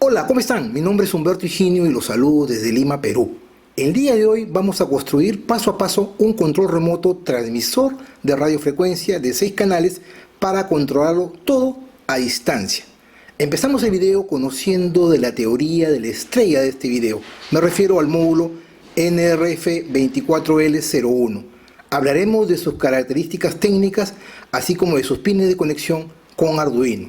Hola, ¿cómo están? Mi nombre es Humberto Higinio y los saludo desde Lima, Perú. El día de hoy vamos a construir paso a paso un control remoto transmisor de radiofrecuencia de 6 canales para controlarlo todo a distancia. Empezamos el video conociendo de la teoría de la estrella de este video. Me refiero al módulo NRF24L01. Hablaremos de sus características técnicas, así como de sus pines de conexión con Arduino.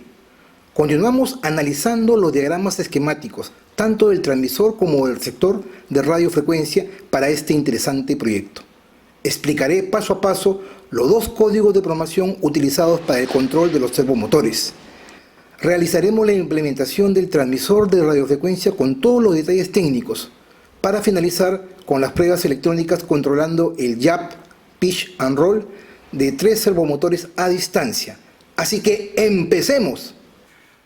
Continuamos analizando los diagramas esquemáticos, tanto del transmisor como del receptor de radiofrecuencia para este interesante proyecto. Explicaré paso a paso los dos códigos de programación utilizados para el control de los servomotores. Realizaremos la implementación del transmisor de radiofrecuencia con todos los detalles técnicos, para finalizar con las pruebas electrónicas controlando el jab, pitch and roll de 3 servomotores a distancia. Así que ¡empecemos!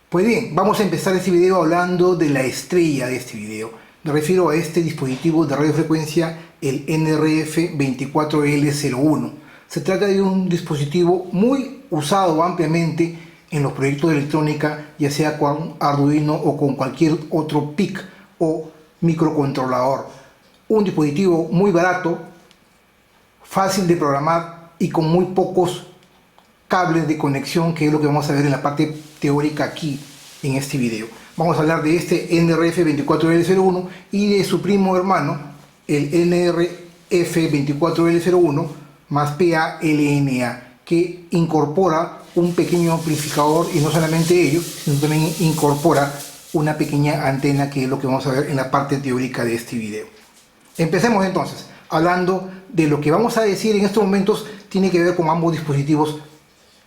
Pues bien, vamos a empezar este video hablando de la estrella de este video. Me refiero a este dispositivo de radiofrecuencia, el NRF24L01. Se trata de un dispositivo muy usado ampliamente en los proyectos de electrónica, ya sea con Arduino o con cualquier otro PIC o microcontrolador. Un dispositivo muy barato, fácil de programar y con muy pocos cables de conexión, que es lo que vamos a ver en la parte teórica aquí en este video. Vamos a hablar de este NRF24L01 y de su primo hermano, el NRF24L01 más PALNA, que incorpora un pequeño amplificador, y no solamente ello, sino también incorpora una pequeña antena, que es lo que vamos a ver en la parte teórica de este video. Empecemos entonces hablando de lo que vamos a decir en estos momentos. Tiene que ver con ambos dispositivos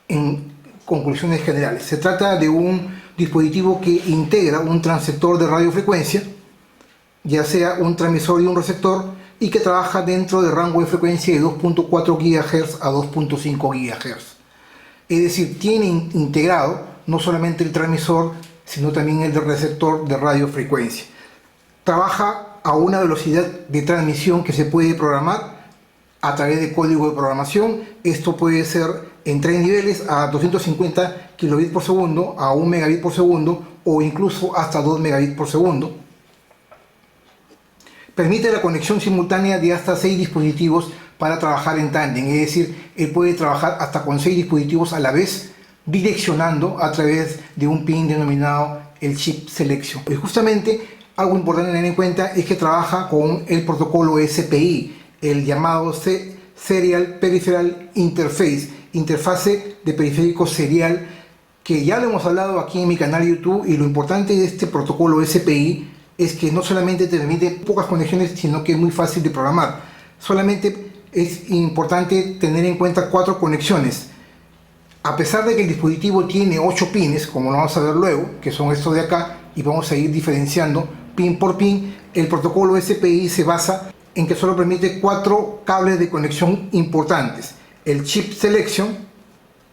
en conclusiones generales. Se trata de un dispositivo que integra un transceptor de radiofrecuencia, ya sea un transmisor y un receptor, y que trabaja dentro del rango de frecuencia de 2.4 GHz a 2.5 GHz. Es decir, tiene integrado no solamente el transmisor, sino también el receptor de radiofrecuencia. Trabaja a una velocidad de transmisión que se puede programar a través de código de programación. Esto puede ser en 3 niveles, a 250 kilobits por segundo, a 1 megabit por segundo o incluso hasta 2 megabits por segundo. Permite la conexión simultánea de hasta 6 dispositivos para trabajar en tándem, es decir, él puede trabajar hasta con 6 dispositivos a la vez, direccionando a través de un pin denominado el chip selection. Y justamente algo importante a tener en cuenta es que trabaja con el protocolo SPI, el llamado Serial Peripheral Interface, interfase de periférico serial, que ya lo hemos hablado aquí en mi canal YouTube. Y lo importante de este protocolo SPI es que no solamente te permite pocas conexiones, sino que es muy fácil de programar. Solamente es importante tener en cuenta 4 conexiones. A pesar de que el dispositivo tiene 8 pines, como lo vamos a ver luego, que son estos de acá, y vamos a ir diferenciando pin por pin, el protocolo SPI se basa en que solo permite 4 cables de conexión importantes: el chip selection,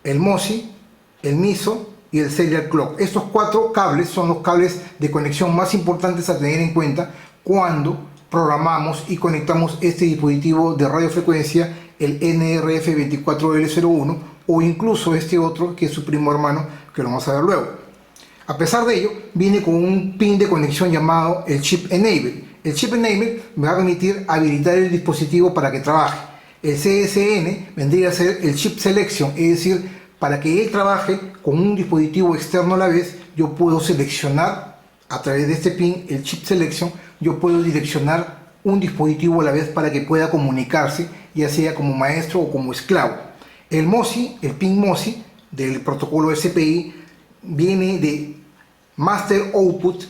el MOSI, el MISO y el serial clock. Estos 4 cables son los cables de conexión más importantes a tener en cuenta cuando programamos y conectamos este dispositivo de radiofrecuencia, el NRF24L01, o incluso este otro que es su primo hermano, que lo vamos a ver luego. A pesar de ello, viene con un pin de conexión llamado el chip enable. El chip enable me va a permitir habilitar el dispositivo para que trabaje. El CSN vendría a ser el chip selection, es decir, para que él trabaje con un dispositivo externo a la vez, yo puedo seleccionar a través de este pin, el chip selection, yo puedo direccionar un dispositivo a la vez para que pueda comunicarse, ya sea como maestro o como esclavo. El MOSI, el pin MOSI del protocolo SPI, viene de Master Output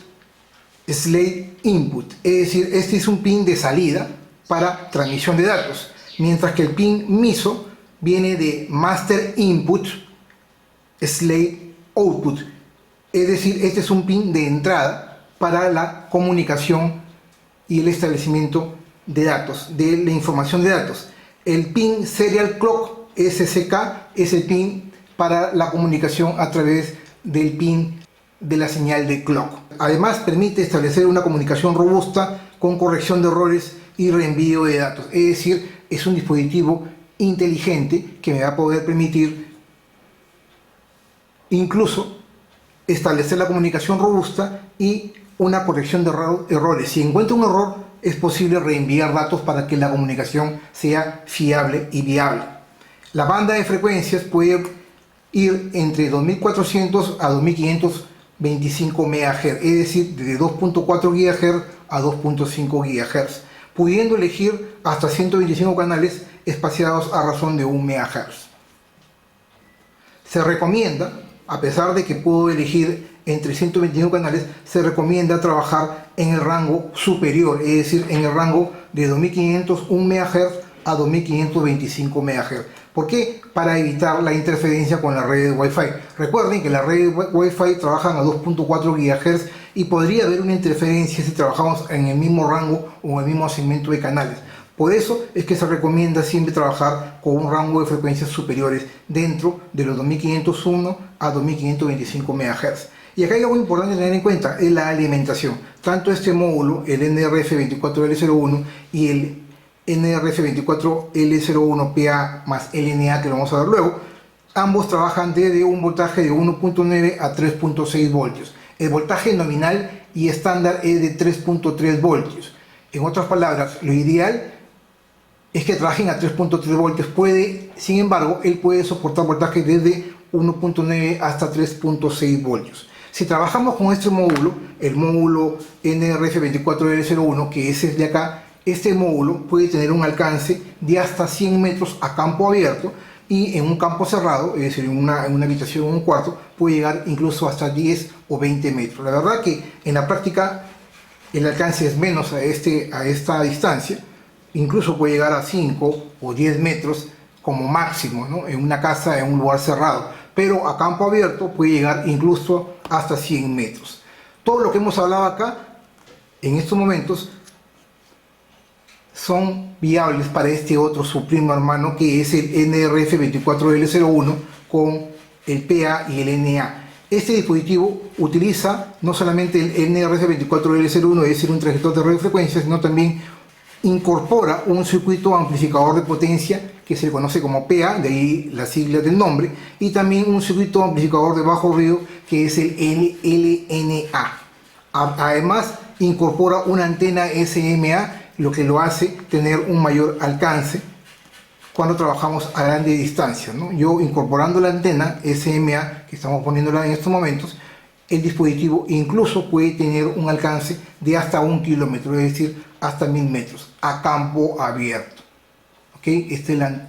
Slave Input, es decir, este es un pin de salida para transmisión de datos, mientras que el pin MISO viene de Master Input Slave Output, es decir, este es un pin de entrada para la comunicación y el establecimiento de datos, de la información de datos. El pin Serial Clock SCK es el pin para la comunicación a través del pin de la señal de clock. Además, permite establecer una comunicación robusta con corrección de errores y reenvío de datos. Es decir, es un dispositivo inteligente que me va a poder permitir incluso establecer la comunicación robusta y una corrección de errores. Si encuentra un error, es posible reenviar datos para que la comunicación sea fiable y viable. La banda de frecuencias puede ir entre 2400 a 2525 MHz, es decir, de 2.4 GHz a 2.5 GHz, pudiendo elegir hasta 125 canales espaciados a razón de 1 MHz. Se recomienda, a pesar de que puedo elegir entre 125 canales, se recomienda trabajar en el rango superior, es decir, en el rango de 2501 MHz a 2525 MHz. ¿Por qué? Para evitar la interferencia con la red de Wi-Fi. Recuerden que las redes Wi-Fi trabajan a 2.4 GHz y podría haber una interferencia si trabajamos en el mismo rango o en el mismo segmento de canales. Por eso es que se recomienda siempre trabajar con un rango de frecuencias superiores dentro de los 2501 a 2525 MHz. Y acá hay algo importante tener en cuenta, es la alimentación. Tanto este módulo, el NRF24L01 y el NRF24L01PA más LNA, que lo vamos a ver luego, ambos trabajan desde un voltaje de 1.9 a 3.6 voltios. El voltaje nominal y estándar es de 3.3 voltios. En otras palabras, lo ideal es que trabajen a 3.3 voltios. Sin embargo, él puede soportar voltajes desde 1.9 hasta 3.6 voltios. Si trabajamos con este módulo, el módulo NRF24L01, que es de acá, este módulo puede tener un alcance de hasta 100 metros a campo abierto, y en un campo cerrado, es decir, en una habitación o un cuarto, puede llegar incluso hasta 10 o 20 metros. La verdad que en la práctica el alcance es menos a esta distancia, incluso puede llegar a 5 o 10 metros como máximo, ¿no? En una casa, en un lugar cerrado, pero a campo abierto puede llegar incluso hasta 100 metros. Todo lo que hemos hablado acá en estos momentos son viables para este otro, su primo hermano, que es el NRF24L01 con el PA y el NA. Este dispositivo utiliza no solamente el NRF24L01, es decir, un transistor de radiofrecuencia, sino también incorpora un circuito amplificador de potencia que se le conoce como PA, de ahí la sigla del nombre, y también un circuito amplificador de bajo ruido que es el LNA. Además, incorpora una antena SMA, lo que lo hace tener un mayor alcance cuando trabajamos a grande distancia, ¿no? Yo incorporando la antena SMA, que estamos poniéndola en estos momentos, el dispositivo incluso puede tener un alcance de hasta 1 kilómetro, es decir, hasta 1000 metros, a campo abierto. ¿Okay? Esta es la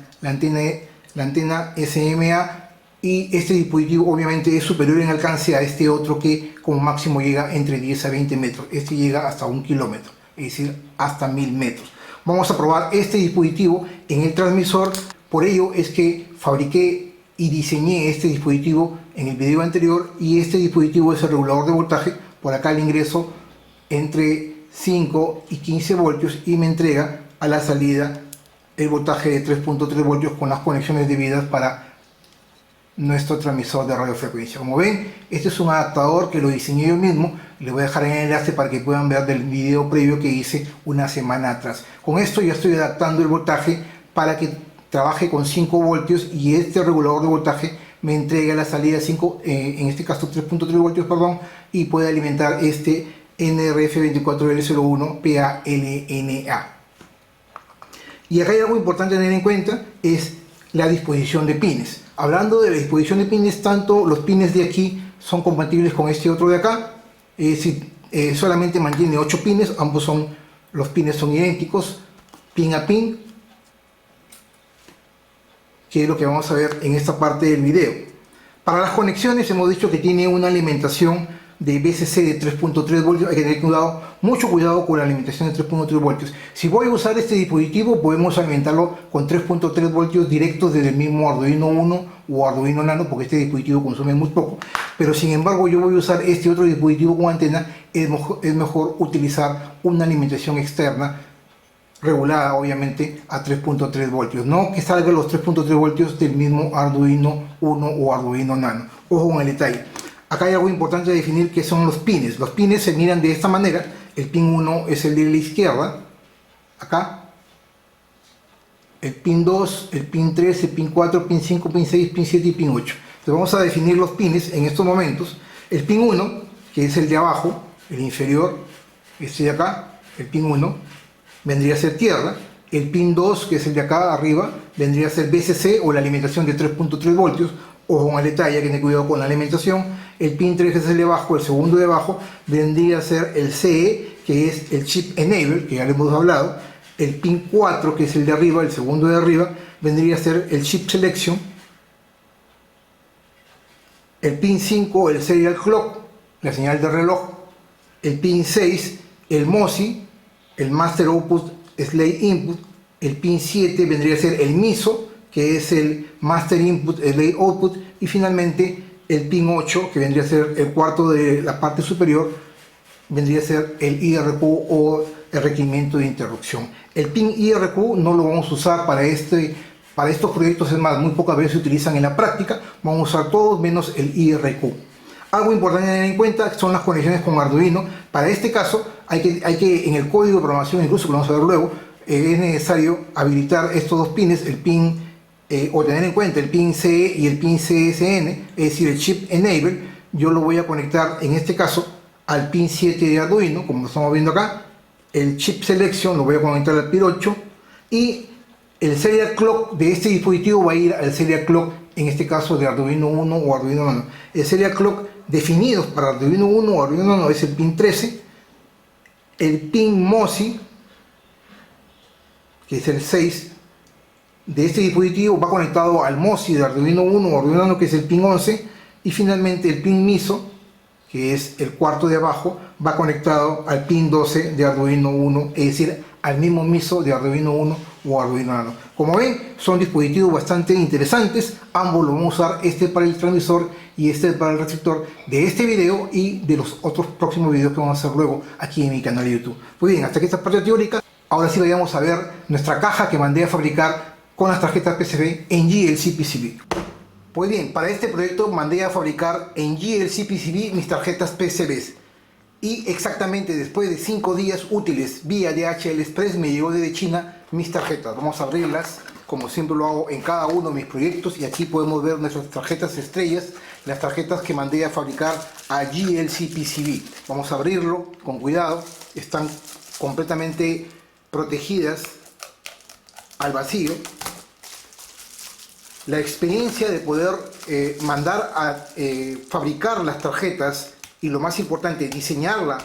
antena SMA, y este dispositivo obviamente es superior en alcance a este otro, que como máximo llega entre 10 a 20 metros. Este llega hasta 1 kilómetro, es decir, hasta 1000 metros. Vamos a probar este dispositivo en el transmisor. Por ello es que fabriqué y diseñé este dispositivo en el video anterior, y este dispositivo es el regulador de voltaje. Por acá le ingreso entre 5 y 15 voltios y me entrega a la salida el voltaje de 3.3 voltios con las conexiones debidas para nuestro transmisor de radiofrecuencia. Como ven, este es un adaptador que lo diseñé yo mismo. Les voy a dejar en el enlace para que puedan ver del video previo que hice una semana atrás. Con esto ya estoy adaptando el voltaje para que trabaje con 5 voltios, y este regulador de voltaje me entrega la salida 5, en este caso 3.3 voltios, perdón, y puede alimentar este NRF24L01 PA-LNA. Y acá hay algo importante a tener en cuenta, es la disposición de pines. Hablando de la disposición de pines, tanto los pines de aquí son compatibles con este otro de acá, es decir, solamente mantiene 8 pines, los pines son idénticos, pin a pin, que es lo que vamos a ver en esta parte del video. Para las conexiones hemos dicho que tiene una alimentación de VCC de 3.3 voltios, hay que tener mucho cuidado con la alimentación de 3.3 voltios. Si voy a usar este dispositivo, podemos alimentarlo con 3.3 voltios directos desde el mismo Arduino Uno o Arduino Nano, porque este dispositivo consume muy poco. Pero sin embargo, yo voy a usar este otro dispositivo con antena, es mejor utilizar una alimentación externa regulada, obviamente, a 3.3 voltios. No que salgan los 3.3 voltios del mismo Arduino Uno o Arduino Nano. Ojo con el detalle. Acá hay algo importante de definir, que son los pines. Los pines se miran de esta manera. El pin 1 es el de la izquierda, acá. El pin 2, el pin 3, el pin 4, pin 5, pin 6, pin 7 y pin 8. Entonces vamos a definir los pines en estos momentos. El pin 1, que es el de abajo, El inferior, este de acá, el pin 1, vendría a ser tierra. El pin 2, que es el de acá arriba, vendría a ser VCC o la alimentación de 3.3 voltios. Ojo con el detalle, hay que tener cuidado con la alimentación. El pin 3, que es el de abajo, el segundo de abajo, vendría a ser el CE, que es el Chip Enable, que ya le hemos hablado. El pin 4, que es el de arriba, el segundo de arriba, vendría a ser el Chip Selection. El pin 5, el Serial Clock, la señal de reloj. El pin 6, el MOSI, el Master Output Slave Input. El pin 7 vendría a ser el MISO, que es el Master Input Slave Output. Y finalmente el pin 8, que vendría a ser el cuarto de la parte superior, vendría a ser el IRQ o el requerimiento de interrupción. El pin IRQ no lo vamos a usar para estos proyectos, es más, muy pocas veces se utilizan en la práctica. Vamos a usar todos menos el IRQ. Algo importante a tener en cuenta son las conexiones con Arduino. Para este caso hay que en el código de programación, incluso que vamos a ver luego, es necesario habilitar estos dos pines, el pin o tener en cuenta el pin CE y el pin CSN, es decir, el Chip Enable. Yo lo voy a conectar en este caso al pin 7 de Arduino, como lo estamos viendo acá. El Chip Selection lo voy a conectar al pin 8 y el Serial Clock de este dispositivo va a ir al Serial Clock, en este caso de Arduino 1 o Arduino Nano. El Serial Clock definidos para Arduino 1 o Arduino Nano es el pin 13, el pin MOSI, que es el 6 de este dispositivo, va conectado al MOSI de Arduino 1 o Arduino Nano, que es el pin 11, y finalmente el pin MISO, que es el cuarto de abajo, va conectado al pin 12 de Arduino 1, es decir, al mismo MISO de Arduino 1 o Arduino Nano. Como ven, son dispositivos bastante interesantes. Ambos lo vamos a usar, este para el transmisor y este para el receptor de este video y de los otros próximos videos que vamos a hacer luego aquí en mi canal de YouTube. Muy bien, hasta aquí esta parte teórica. Ahora sí vayamos a ver nuestra caja que mandé a fabricar con las tarjetas PCB en GLC PCB. Pues bien, para este proyecto mandé a fabricar en GLC PCB mis tarjetas PCBs. Y exactamente después de 5 días útiles vía DHL Express me llegó desde China mis tarjetas. Vamos a abrirlas como siempre lo hago en cada uno de mis proyectos, y aquí podemos ver nuestras tarjetas estrellas, las tarjetas que mandé a fabricar a GLC PCB. Vamos a abrirlo con cuidado, están completamente protegidas al vacío. La experiencia de poder mandar a fabricar las tarjetas y, lo más importante, diseñarla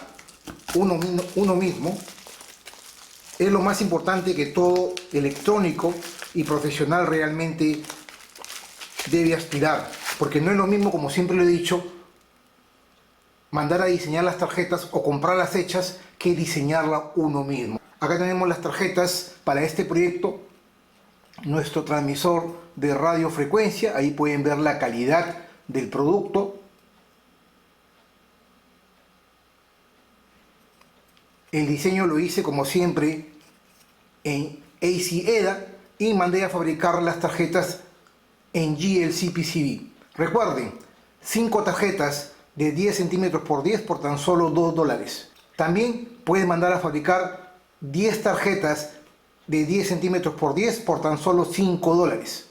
uno mismo, es lo más importante que todo electrónico y profesional realmente debe aspirar, porque no es lo mismo, como siempre lo he dicho, mandar a diseñar las tarjetas o comprarlas hechas que diseñarla uno mismo. Acá tenemos las tarjetas para este proyecto, nuestro transmisor de radiofrecuencia, ahí pueden ver la calidad del producto. El diseño lo hice como siempre en AC-EDA y mandé a fabricar las tarjetas en GLC PCB. Recuerden, 5 tarjetas de 10 centímetros por 10 por tan solo $2. También pueden mandar a fabricar 10 tarjetas de 10 centímetros por 10 por tan solo $5.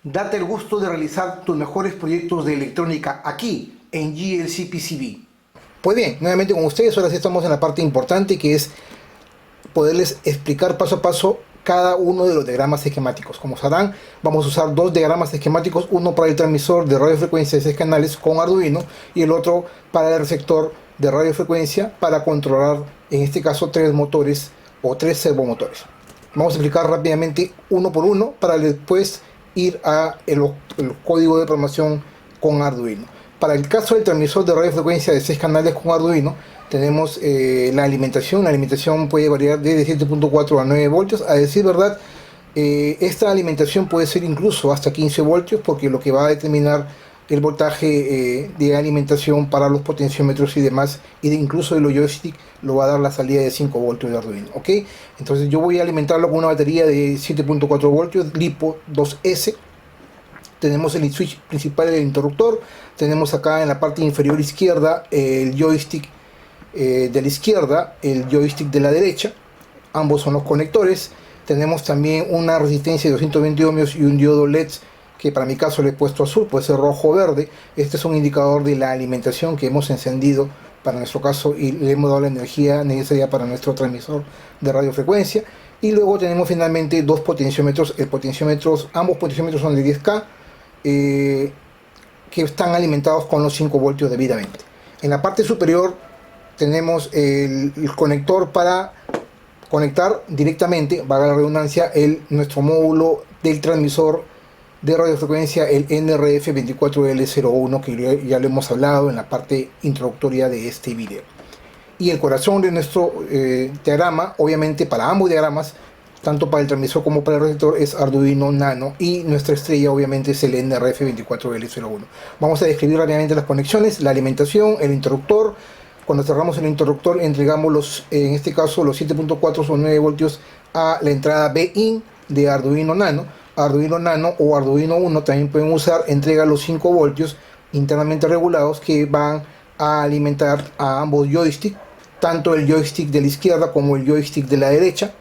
Date el gusto de realizar tus mejores proyectos de electrónica aquí en GLC PCB. Pues bien, nuevamente con ustedes, ahora sí estamos en la parte importante, que es poderles explicar paso a paso cada uno de los diagramas esquemáticos. Como sabrán, vamos a usar 2 diagramas esquemáticos, uno para el transmisor de radiofrecuencia de 6 canales con Arduino y el otro para el receptor de radiofrecuencia para controlar, en este caso, 3 motores o 3 servomotores. Vamos a explicar rápidamente uno por uno para después ir a el código de programación con Arduino. Para el caso del transmisor de radiofrecuencia de 6 canales con Arduino, tenemos la alimentación. La alimentación puede variar desde 7.4 a 9 voltios. A decir verdad, esta alimentación puede ser incluso hasta 15 voltios, porque lo que va a determinar el voltaje de alimentación para los potenciómetros y demás, incluso de los joystick, lo va a dar la salida de 5 voltios de Arduino. ¿Ok? Entonces yo voy a alimentarlo con una batería de 7.4 voltios LiPo 2S. Tenemos el switch principal del interruptor. Tenemos acá en la parte inferior izquierda el joystick de la izquierda, el joystick de la derecha. Ambos son los conectores. Tenemos también una resistencia de 220 ohmios y un diodo LED, que para mi caso le he puesto azul, puede ser rojo o verde. Este es un indicador de la alimentación que hemos encendido para nuestro caso, y le hemos dado la energía necesaria para nuestro transmisor de radiofrecuencia. Y luego tenemos finalmente dos potenciómetros. Ambos potenciómetros son de 10K, que están alimentados con los 5 voltios debidamente. En la parte superior tenemos el conector para conectar directamente, valga la redundancia, nuestro módulo del transmisor de radiofrecuencia, el NRF24L01, que ya lo hemos hablado en la parte introductoria de este video. Y el corazón de nuestro diagrama, obviamente para ambos diagramas, tanto para el transmisor como para el receptor, es Arduino Nano, y nuestra estrella obviamente es el NRF24L01. Vamos a describir rápidamente las conexiones, la alimentación, el interruptor. Cuando cerramos el interruptor, entregamos en este caso los 7.4 o 9 voltios a la entrada BIN de Arduino Nano. Arduino Nano o Arduino Uno también pueden usar, entrega los 5 voltios internamente regulados que van a alimentar a ambos joysticks, tanto el joystick de la izquierda como el joystick de la derecha.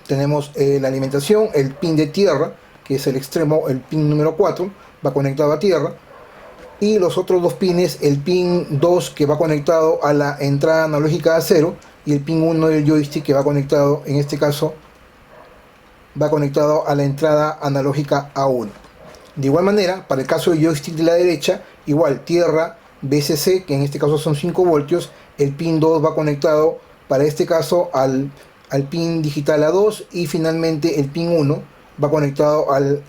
Tenemos la alimentación, el pin de tierra, que es el extremo, el pin número 4, va conectado a tierra. Y los otros dos pines, el pin 2 que va conectado a la entrada analógica a 0 y el pin 1 del joystick que va conectado, en este caso, va conectado a la entrada analógica a 1. De igual manera, para el caso del joystick de la derecha, igual tierra, VCC, que en este caso son 5 voltios, el pin 2 va conectado, para este caso, al pin digital A2 y finalmente el pin 1 va conectado al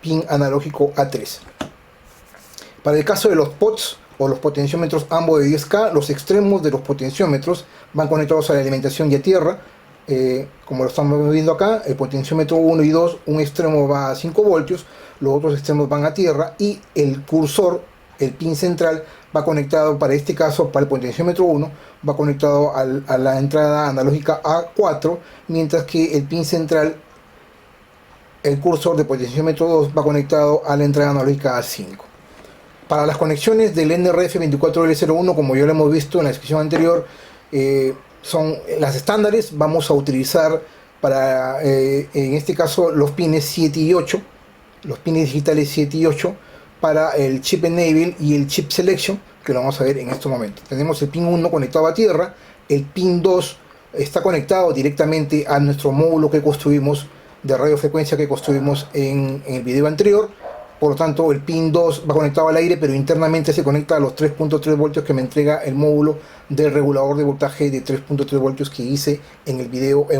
pin analógico A3. Para el caso de los POTS o los potenciómetros ambos de 10K, los extremos de los potenciómetros van conectados a la alimentación y a tierra. Como lo estamos viendo acá, el potenciómetro 1 y 2, un extremo va a 5 voltios, los otros extremos van a tierra, y el cursor, el pin central, va conectado, para este caso, para el potenciómetro 1, va conectado a la entrada analógica A4, mientras que el pin central, el cursor de potenciómetro 2, va conectado a la entrada analógica A5. Para las conexiones del NRF24L01, como ya lo hemos visto en la descripción anterior, son las estándares. Vamos a utilizar para, en este caso, los pines 7 y 8, los pines digitales 7 y 8, para el chip enable y el chip selection, que lo vamos a ver en estos momentos. Tenemos el pin 1 conectado a tierra, el pin 2 está conectado directamente a nuestro módulo que construimos de radiofrecuencia que construimos en el video anterior. Por lo tanto, el pin 2 va conectado al aire, pero internamente se conecta a los 3.3 voltios que me entrega el módulo del regulador de voltaje de 3.3 voltios que hice en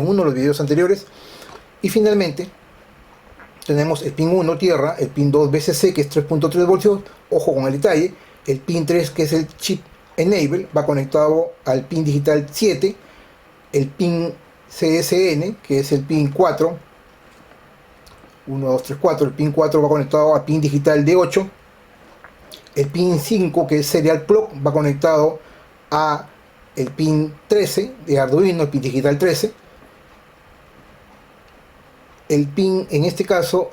uno de los videos anteriores. Y finalmente tenemos el pin 1 tierra, el pin 2 VCC, que es 3.3 voltios, ojo con el detalle, el pin 3, que es el chip enable, va conectado al pin digital 7, el pin CSN, que es el pin 4, 1, 2, 3, 4, el pin 4 va conectado al pin digital de 8, el pin 5, que es serial clock, va conectado a el pin 13 de Arduino, el pin digital 13, el pin, en este caso,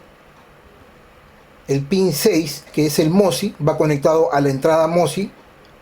el pin 6, que es el MOSI, va conectado a la entrada MOSI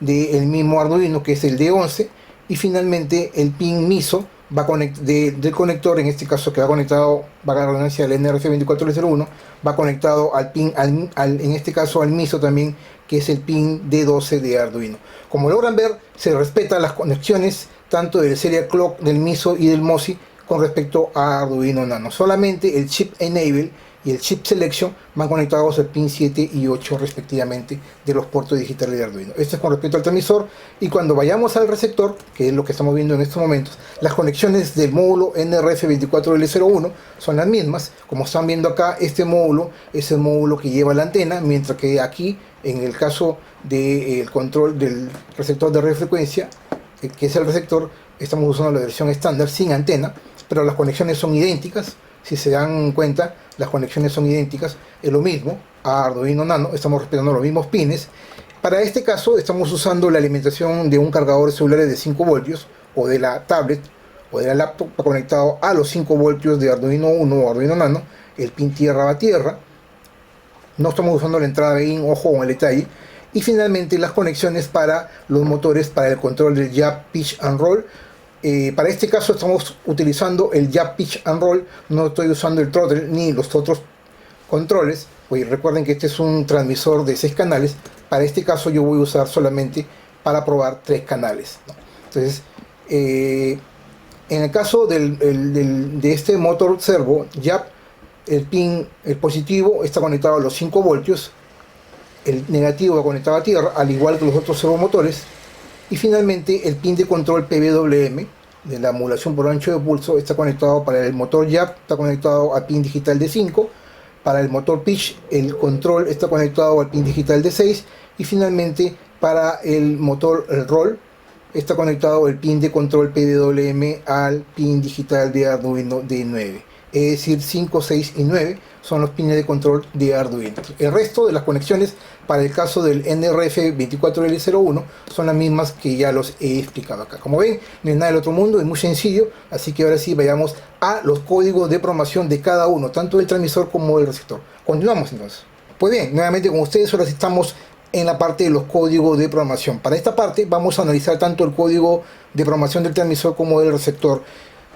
del mismo Arduino, que es el D11, y finalmente el pin MISO va del conector, en este caso que va conectado, va a la redundancia del NRF24L01, va conectado al pin, en este caso al MISO también, que es el pin D12 de Arduino. Como logran ver, se respetan las conexiones tanto del serial clock, del MISO y del MOSI con respecto a Arduino Nano. Solamente el chip enable y el chip selection van conectados al pin 7 y 8 respectivamente de los puertos digitales de Arduino. Esto es con respecto al transmisor, y cuando vayamos al receptor, que es lo que estamos viendo en estos momentos, las conexiones del módulo NRF24L01 son las mismas. Como están viendo acá, este módulo es el módulo que lleva la antena, mientras que aquí, en el caso del control del receptor de radiofrecuencia, que es el receptor, estamos usando la versión estándar sin antena, pero las conexiones son idénticas. Si se dan cuenta, las conexiones son idénticas, es lo mismo a Arduino Nano, estamos respetando los mismos pines. Para este caso estamos usando la alimentación de un cargador celular de 5 voltios, o de la tablet o de la laptop, conectado a los 5 voltios de Arduino Uno o Arduino Nano. El pin tierra va a tierra, no estamos usando la entrada BIN, ojo con el detalle. Y finalmente las conexiones para los motores, para el control del jab, pitch and roll. Para este caso estamos utilizando el jab, pitch and roll, no estoy usando el throttle ni los otros controles. Pues recuerden que este es un transmisor de 6 canales. Para este caso yo voy a usar solamente para probar 3 canales, ¿no? Entonces, en el caso de este motor servo, ya el positivo está conectado a los 5 voltios, el negativo va conectado a tierra, al igual que los otros servomotores, y finalmente el pin de control PWM de la modulación por ancho de pulso está conectado para el motor JAP, está conectado al pin digital de 5, para el motor pitch el control está conectado al pin digital de 6, y finalmente para el motor el roll está conectado el pin de control PWM al pin digital de Arduino de 9. Es decir, 5, 6 y 9 son los pines de control de Arduino. El resto de las conexiones para el caso del NRF24L01 son las mismas que ya los he explicado acá. Como ven, no es nada del otro mundo, es muy sencillo, así que ahora sí vayamos a los códigos de programación de cada uno, tanto del transmisor como del receptor. Continuamos entonces. Pues bien, nuevamente con ustedes ahora sí estamos en la parte de los códigos de programación. Para esta parte vamos a analizar tanto el código de programación del transmisor como del receptor.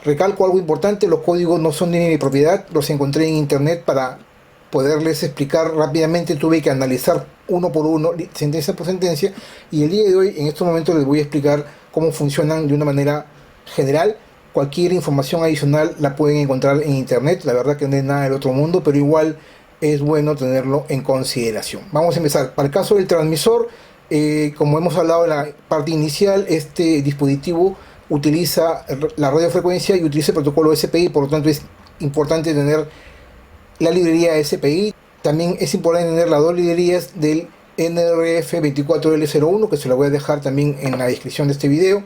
Recalco algo importante, los códigos no son de mi propiedad, los encontré en internet. Para poderles explicar rápidamente tuve que analizar uno por uno, sentencia por sentencia, y el día de hoy, en estos momentos, les voy a explicar cómo funcionan de una manera general. Cualquier información adicional la pueden encontrar en internet, la verdad que no es nada del otro mundo, pero igual es bueno tenerlo en consideración. Vamos a empezar. Para el caso del transmisor, como hemos hablado en la parte inicial, este dispositivo utiliza la radiofrecuencia y utiliza el protocolo SPI, por lo tanto es importante tener la librería SPI. También es importante tener las dos librerías del NRF24L01, que se la voy a dejar también en la descripción de este video.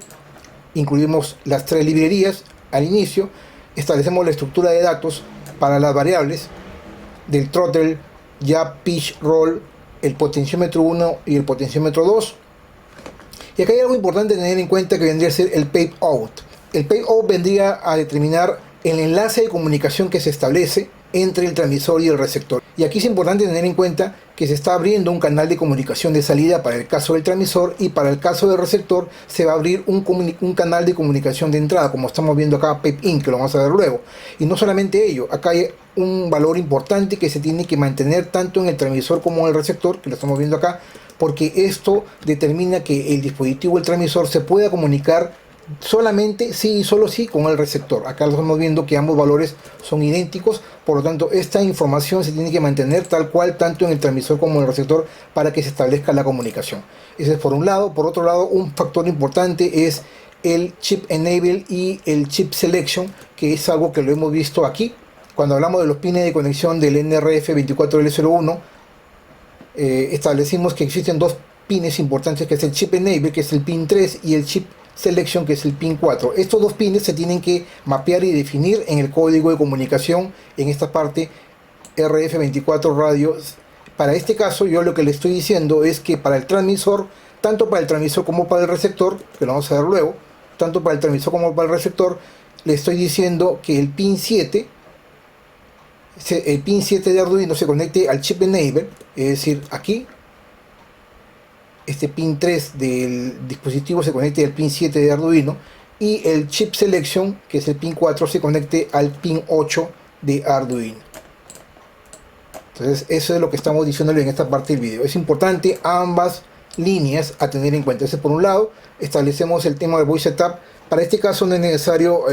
Incluimos las 3 librerías al inicio. Establecemos la estructura de datos para las variables del throttle, jab, pitch, roll, el potenciómetro 1 y el potenciómetro 2. Y acá hay algo importante tener en cuenta, que vendría a ser el pay out. El pay out vendría a determinar el enlace de comunicación que se establece entre el transmisor y el receptor. Y aquí es importante tener en cuenta que se está abriendo un canal de comunicación de salida para el caso del transmisor, y para el caso del receptor se va a abrir un canal de comunicación de entrada, como estamos viendo acá, PEP IN, que lo vamos a ver luego. Y no solamente ello, acá hay un valor importante que se tiene que mantener tanto en el transmisor como en el receptor, que lo estamos viendo acá, porque esto determina que el dispositivo, el transmisor, se pueda comunicar solamente sí y solo sí con el receptor. Acá lo estamos viendo que ambos valores son idénticos, por lo tanto esta información se tiene que mantener tal cual tanto en el transmisor como en el receptor para que se establezca la comunicación. Ese es por un lado. Por otro lado, un factor importante es el chip enable y el chip selection, que es algo que lo hemos visto aquí cuando hablamos de los pines de conexión del NRF24L01. Establecimos que existen 2 pines importantes, que es el chip enable, que es el pin 3, y el chip selection, que es el pin 4. Estos 2 pines se tienen que mapear y definir en el código de comunicación en esta parte RF24 radio. Para este caso, yo lo que le estoy diciendo es que para el transmisor, tanto para el transmisor como para el receptor, que lo vamos a ver luego, tanto para el transmisor como para el receptor, le estoy diciendo que el pin 7 de Arduino se conecte al chip enable, es decir, aquí este pin 3 del dispositivo se conecte al pin 7 de Arduino, y el chip selection, que es el pin 4, se conecte al pin 8 de Arduino. Entonces eso es lo que estamos diciéndole en esta parte del video. Es importante ambas líneas a tener en cuenta. Por un lado, establecemos el tema de voice setup. Para este caso no es necesario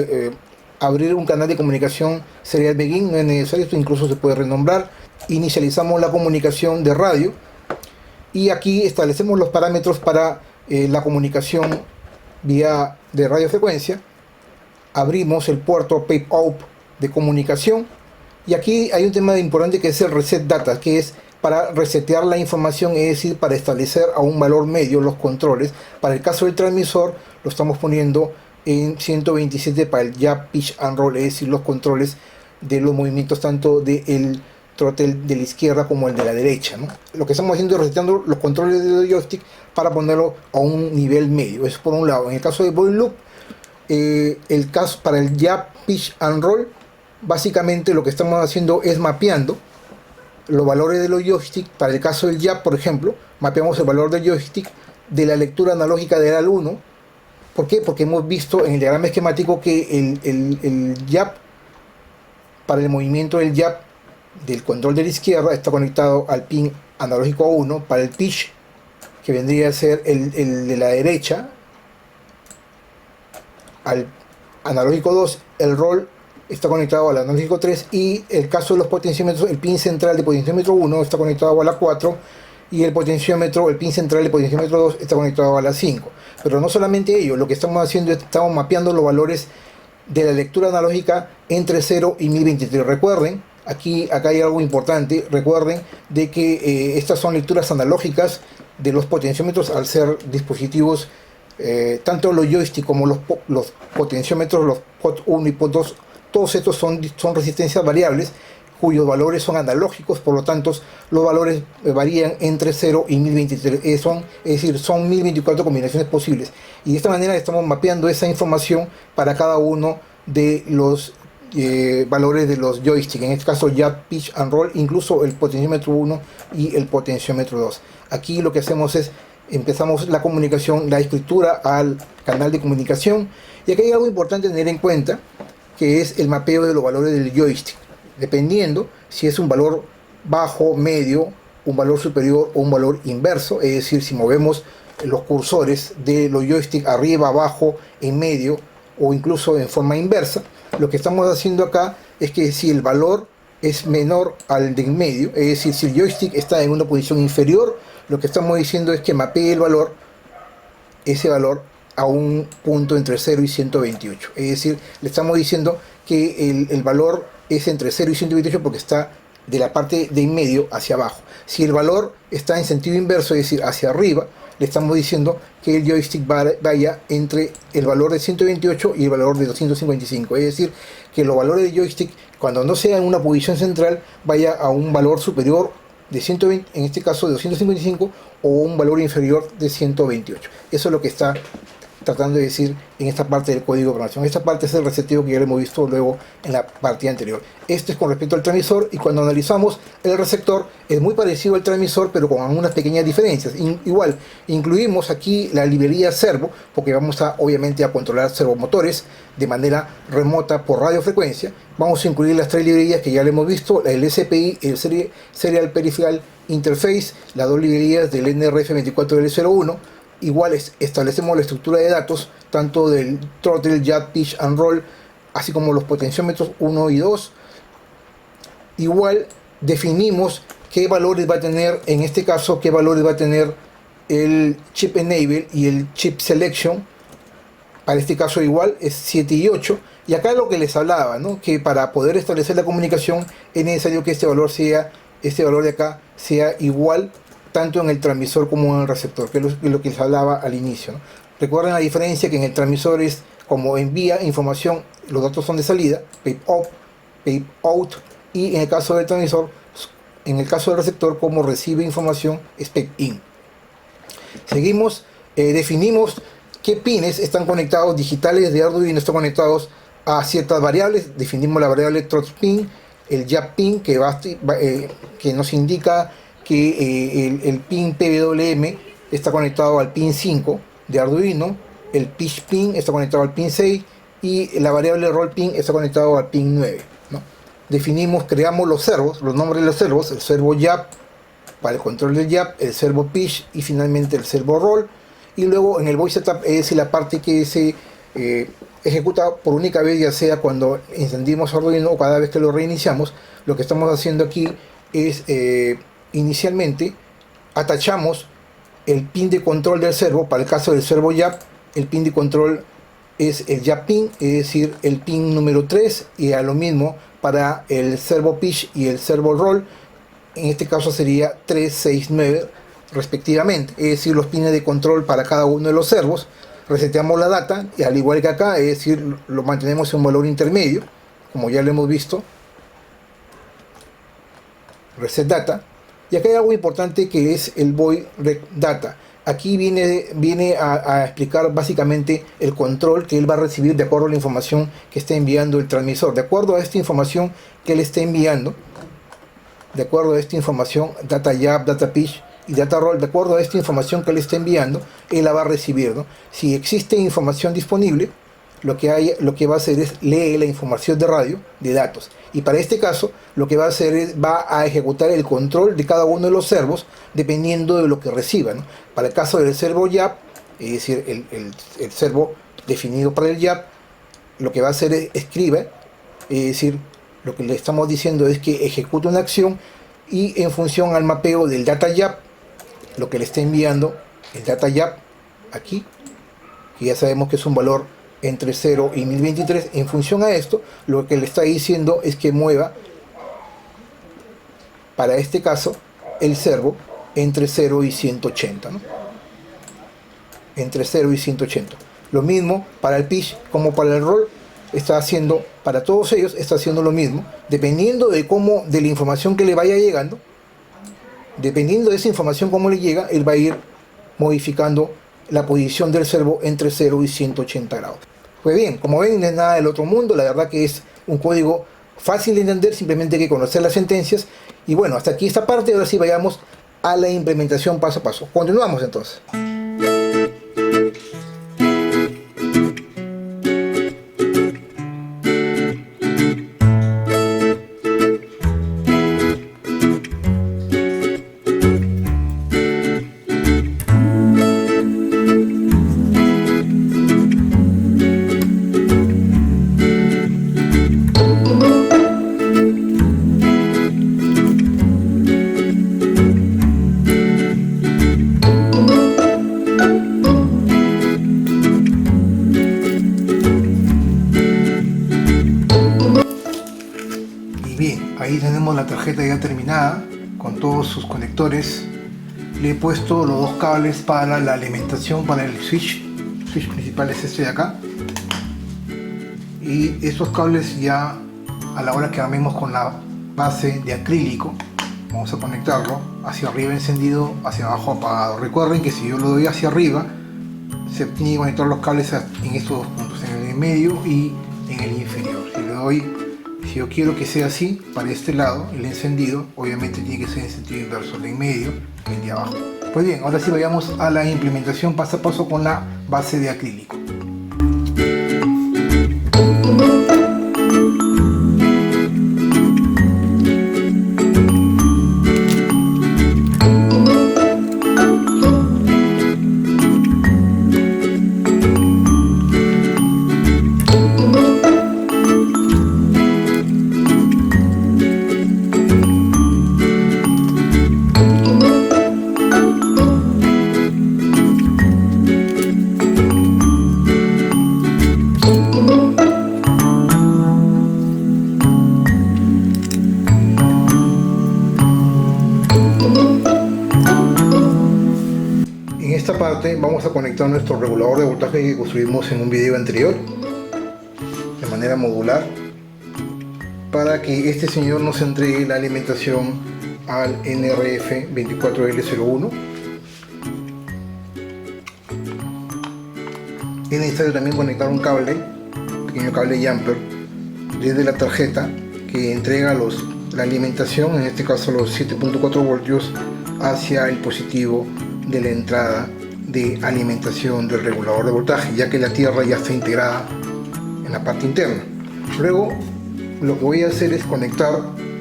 abrir un canal de comunicación serial begin, no es necesario, esto incluso se puede renombrar. Inicializamos la comunicación de radio, y aquí establecemos los parámetros para la comunicación vía de radiofrecuencia. Abrimos el puerto PAPE OUT de comunicación, y aquí hay un tema importante que es el reset data, que es para resetear la información, es decir, para establecer a un valor medio los controles. Para el caso del transmisor lo estamos poniendo en 127 para el jab, pitch and roll, es decir, los controles de los movimientos tanto del throttle de la izquierda como el de la derecha, ¿no? Lo que estamos haciendo es reseteando los controles del joystick para ponerlo a un nivel medio. Eso por un lado. En el caso de void loop, el caso para el jab, pitch and roll, básicamente lo que estamos haciendo es mapeando los valores de los joysticks. Para el caso del jab, por ejemplo, mapeamos el valor del joystick de la lectura analógica del AL1. ¿Por qué? Porque hemos visto en el diagrama esquemático que el jab, para el movimiento del jab del control de la izquierda, está conectado al pin analógico 1. Para el pitch, que vendría a ser el de la derecha, al analógico 2, el roll está conectado al analógico 3, y el caso de los potenciómetros, el pin central de potenciómetro 1 está conectado a la 4, y el potenciómetro, el pin central de potenciómetro 2 está conectado a la 5. Pero no solamente ello, lo que estamos haciendo es estamos mapeando los valores de la lectura analógica entre 0 y 1023. Recuerden, acá hay algo importante, recuerden de que estas son lecturas analógicas de los potenciómetros al ser dispositivos, tanto los joysticks como los potenciómetros, los pot 1 y pot 2, todos estos son resistencias variables cuyos valores son analógicos, por lo tanto los valores varían entre 0 y 1023, es decir, son 1024 combinaciones posibles, y de esta manera estamos mapeando esa información para cada uno de los valores de los joysticks, en este caso jab, pitch and roll, incluso el potenciómetro 1 y el potenciómetro 2. Aquí lo que hacemos es empezamos la comunicación, la escritura al canal de comunicación, y aquí hay algo importante tener en cuenta, que es el mapeo de los valores del joystick, dependiendo si es un valor bajo, medio, un valor superior o un valor inverso. Es decir, si movemos los cursores de los joysticks arriba, abajo, en medio o incluso en forma inversa, lo que estamos haciendo acá es que si el valor es menor al de en medio, es decir, si el joystick está en una posición inferior, lo que estamos diciendo es que mapee el valor, ese valor, a un punto entre 0 y 128. Es decir, le estamos diciendo que el valor es entre 0 y 128 porque está de la parte de en medio hacia abajo. Si el valor está en sentido inverso, es decir, hacia arriba, le estamos diciendo que el joystick vaya entre el valor de 128 y el valor de 255. Es decir, que los valores del joystick, cuando no sea en una posición central, vaya a un valor superior de 120, en este caso de 255, o un valor inferior de 128. Eso es lo que está tratando de decir en esta parte del código de programación. Esta parte es el reseteo que ya lo hemos visto luego en la partida anterior. Esto es con respecto al transmisor, y cuando analizamos el receptor es muy parecido al transmisor, pero con algunas pequeñas diferencias. Igual, incluimos aquí la librería servo, porque vamos obviamente a controlar servomotores de manera remota por radiofrecuencia. Vamos a incluir las tres librerías que ya le hemos visto, el SPI, el Serial Peripheral Interface, las dos librerías del NRF24L01. Igual establecemos la estructura de datos tanto del throttle, jab, pitch and roll, así como los potenciómetros 1 y 2. Igual definimos qué valores va a tener, en este caso, qué valores va a tener el chip enable y el chip selection. Para este caso igual es 7 y 8. Y acá lo que les hablaba, ¿no? Que para poder establecer la comunicación es necesario que este valor de acá sea igual tanto en el transmisor como en el receptor, que es lo que les hablaba al inicio, ¿no? Recuerden la diferencia, que en el transmisor es como envía información, los datos son de salida, PAPE up, PAPE out, y en el caso del transmisor, en el caso del receptor, como recibe información, es PAPE in. Seguimos, definimos qué pines están conectados, digitales de Arduino están conectados a ciertas variables. Definimos la variable throttle pin, el jab pin, que nos indica que el pin PWM está conectado al pin 5 de Arduino, el pitch pin está conectado al pin 6 y la variable roll pin está conectado al pin 9, ¿no? Definimos, creamos los servos, los nombres de los servos, el servo jab para el control del jab, el servo pitch y finalmente el servo roll. Y luego en el voice setup, es decir, la parte que se ejecuta por única vez, ya sea cuando encendimos Arduino o cada vez que lo reiniciamos. Lo que estamos haciendo aquí es inicialmente atachamos el pin de control del servo. Para el caso del servo jab, el pin de control es el jab pin, es decir, el pin número 3, y a lo mismo para el servo pitch y el servo roll, en este caso sería 3, 6, 9 respectivamente, es decir, los pines de control para cada uno de los servos. Reseteamos la data, y al igual que acá, es decir, lo mantenemos en un valor intermedio, como ya lo hemos visto, reset data. Y acá hay algo importante, que es el void rec data. Aquí viene a explicar básicamente el control que él va a recibir de acuerdo a la información que está enviando el transmisor. De acuerdo a esta información que él está enviando, de acuerdo a esta información, data jab, data pitch y data roll, de acuerdo a esta información que él está enviando, él la va a recibir, ¿no? Si existe información disponible, lo que va a hacer es leer la información de radio de datos. Y para este caso, lo que va a hacer es va a ejecutar el control de cada uno de los servos dependiendo de lo que reciba, ¿no? Para el caso del servo YAP, es decir, el servo definido para el YAP, lo que va a hacer es escribe, es decir, lo que le estamos diciendo es que ejecuta una acción y en función al mapeo del data YAP, lo que le está enviando el data YAP aquí, que ya sabemos que es un valor entre 0 y 1023, en función a esto, lo que le está diciendo es que mueva, para este caso, el servo entre 0 y 180, ¿no? Entre 0 y 180. Lo mismo para el pitch como para el roll, está haciendo, para todos ellos está haciendo lo mismo, dependiendo de la información que le vaya llegando, dependiendo de esa información cómo le llega, él va a ir modificando la posición del servo entre 0 y 180 grados. Pues bien, como ven, no es nada del otro mundo, la verdad que es un código fácil de entender, simplemente hay que conocer las sentencias. Y bueno, hasta aquí esta parte, ahora sí vayamos a la implementación paso a paso. Continuamos entonces. Ahí tenemos la tarjeta ya terminada con todos sus conectores. Le he puesto los dos cables para la alimentación para el switch. El switch principal es este de acá. Y estos cables ya a la hora que armemos con la base de acrílico, vamos a conectarlo hacia arriba encendido, hacia abajo apagado. Recuerden que si yo lo doy hacia arriba, se tiene que conectar los cables en estos dos puntos, en el medio y en el inferior. Si yo quiero que sea así, para este lado, el encendido, obviamente tiene que ser en sentido inverso, el de en medio y el de abajo. Pues bien, ahora sí vayamos a la implementación paso a paso con la base de acrílico. En esta parte vamos a conectar nuestro regulador de voltaje que construimos en un video anterior de manera modular para que este señor nos entregue la alimentación al NRF24L01. Es necesario también conectar un pequeño cable jumper desde la tarjeta que entrega la alimentación, en este caso los 7.4 voltios, hacia el positivo de la entrada de alimentación del regulador de voltaje, ya que la tierra ya está integrada en la parte interna. Luego lo que voy a hacer es conectar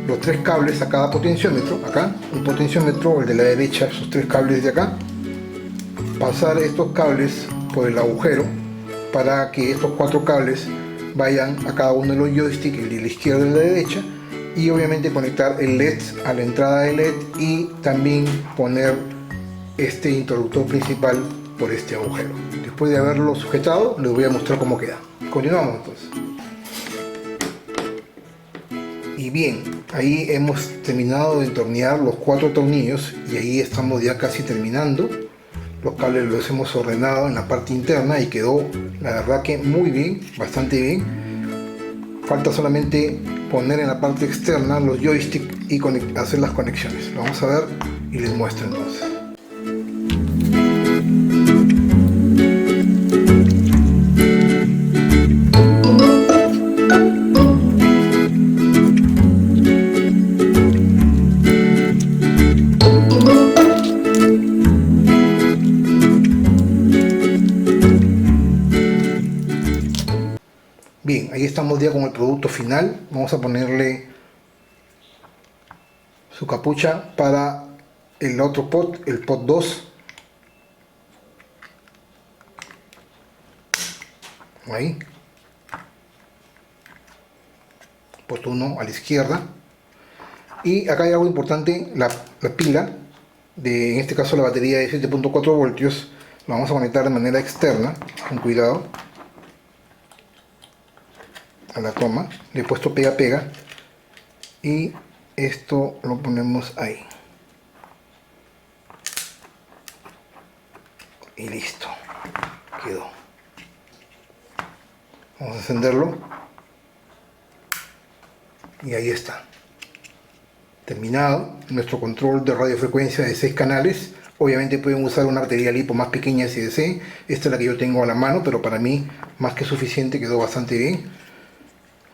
los tres cables a cada potenciómetro. Acá un potenciómetro, el de la derecha, esos tres cables de acá, pasar estos cables por el agujero para que estos cuatro cables vayan a cada uno de los joysticks, el de la izquierda y el de la derecha, y obviamente conectar el LED a la entrada de LED y también poner este interruptor principal por este agujero. Después de haberlo sujetado, les voy a mostrar cómo queda. Continuamos entonces. Y bien, ahí hemos terminado de entornear los 4 tornillos y ahí estamos ya casi terminando. Los cables los hemos ordenado en la parte interna y quedó, la verdad, que muy bien, bastante bien. Falta solamente poner en la parte externa los joysticks y hacer las conexiones. Lo vamos a ver y les muestro entonces. Ahí estamos ya con el producto final. Vamos a ponerle su capucha para el otro pot, el pot 2. Ahí. Pot 1 a la izquierda. Y acá hay algo importante, la pila, en este caso la batería de 7.4 voltios, la vamos a conectar de manera externa, con cuidado, a la toma. Le he puesto pega y esto lo ponemos ahí. Y listo, quedó. Vamos a encenderlo. Y ahí está. Terminado nuestro control de radiofrecuencia de 6 canales. Obviamente pueden usar una batería LiPo más pequeña si desean. Esta es la que yo tengo a la mano, pero para mí más que suficiente, quedó bastante bien.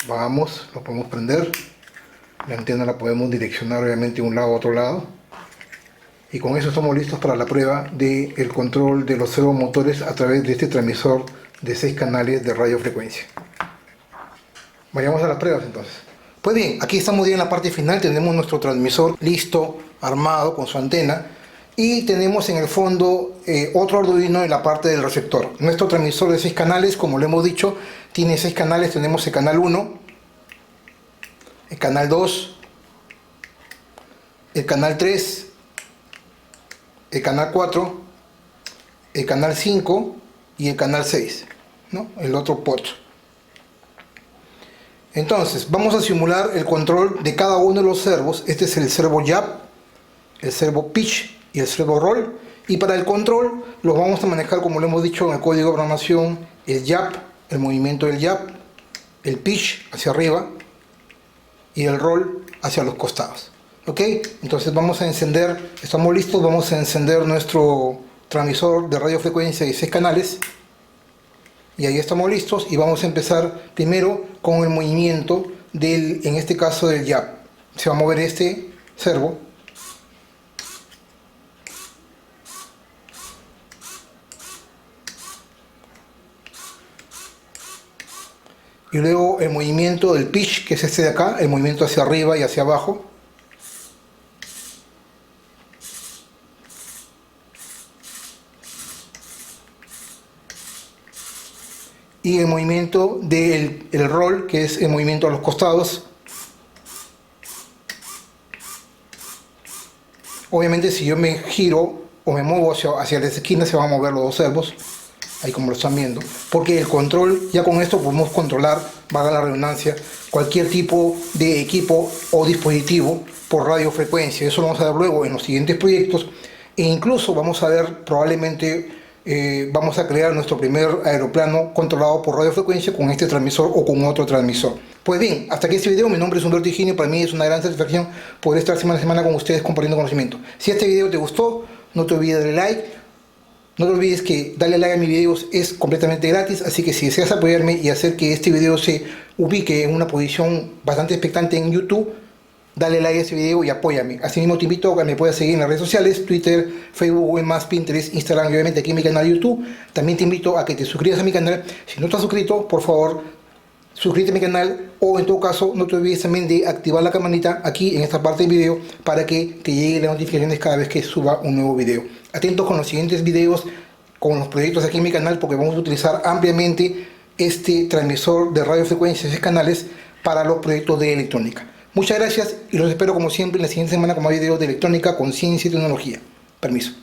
Vamos, lo podemos prender. La antena la podemos direccionar obviamente de un lado a otro lado. Y con eso estamos listos para la prueba del control de los servomotores a través de este transmisor de 6 canales de radiofrecuencia. Vayamos a las pruebas entonces. Pues bien, aquí estamos ya en la parte final. Tenemos nuestro transmisor listo, armado con su antena. Y tenemos en el fondo otro Arduino en la parte del receptor. Nuestro transmisor de 6 canales, como lo hemos dicho, tiene 6 canales. Tenemos el canal 1, el canal 2, el canal 3, el canal 4, el canal 5 y el canal 6, ¿no? El otro pot. Entonces, vamos a simular el control de cada uno de los servos. Este es el servo jab, el servo pitch y el servo roll. Y para el control los vamos a manejar, como lo hemos dicho en el código de programación, el jab, el movimiento del jab, el pitch hacia arriba y el roll hacia los costados. ¿Ok? Entonces vamos a encender, estamos listos, vamos a encender nuestro transmisor de radiofrecuencia de 6 canales. Y ahí estamos listos y vamos a empezar primero con el movimiento del, en este caso del jab. Se va a mover este servo. Y luego el movimiento del pitch, que es este de acá, el movimiento hacia arriba y hacia abajo. Y el movimiento del roll, que es el movimiento a los costados. Obviamente si yo me giro o me muevo hacia las esquinas, se van a mover los dos servos, ahí como lo están viendo, porque el control, ya con esto podemos controlar, valga la redundancia, cualquier tipo de equipo o dispositivo por radiofrecuencia. Eso lo vamos a ver luego en los siguientes proyectos, e incluso vamos a ver probablemente vamos a crear nuestro primer aeroplano controlado por radiofrecuencia con este transmisor o con otro transmisor. Pues bien, hasta aquí este video. Mi nombre es Humberto Higinio. Para mí es una gran satisfacción poder estar semana a semana con ustedes compartiendo conocimiento. Si este video te gustó, no te olvides de darle like. No te olvides que darle like a mis videos es completamente gratis, así que si deseas apoyarme y hacer que este video se ubique en una posición bastante expectante en YouTube, dale like a este video y apóyame. Asimismo te invito a que me puedas seguir en las redes sociales, Twitter, Facebook, Google+, Pinterest, Instagram y obviamente aquí en mi canal de YouTube. También te invito a que te suscribas a mi canal. Si no estás suscrito, por favor, suscríbete a mi canal, o en todo caso no te olvides también de activar la campanita aquí en esta parte del video para que te lleguen las notificaciones cada vez que suba un nuevo video. Atentos con los siguientes videos, con los proyectos aquí en mi canal, porque vamos a utilizar ampliamente este transmisor de radiofrecuencia de 6 canales para los proyectos de electrónica. Muchas gracias y los espero como siempre en la siguiente semana con más videos de electrónica, con ciencia y tecnología. Permiso.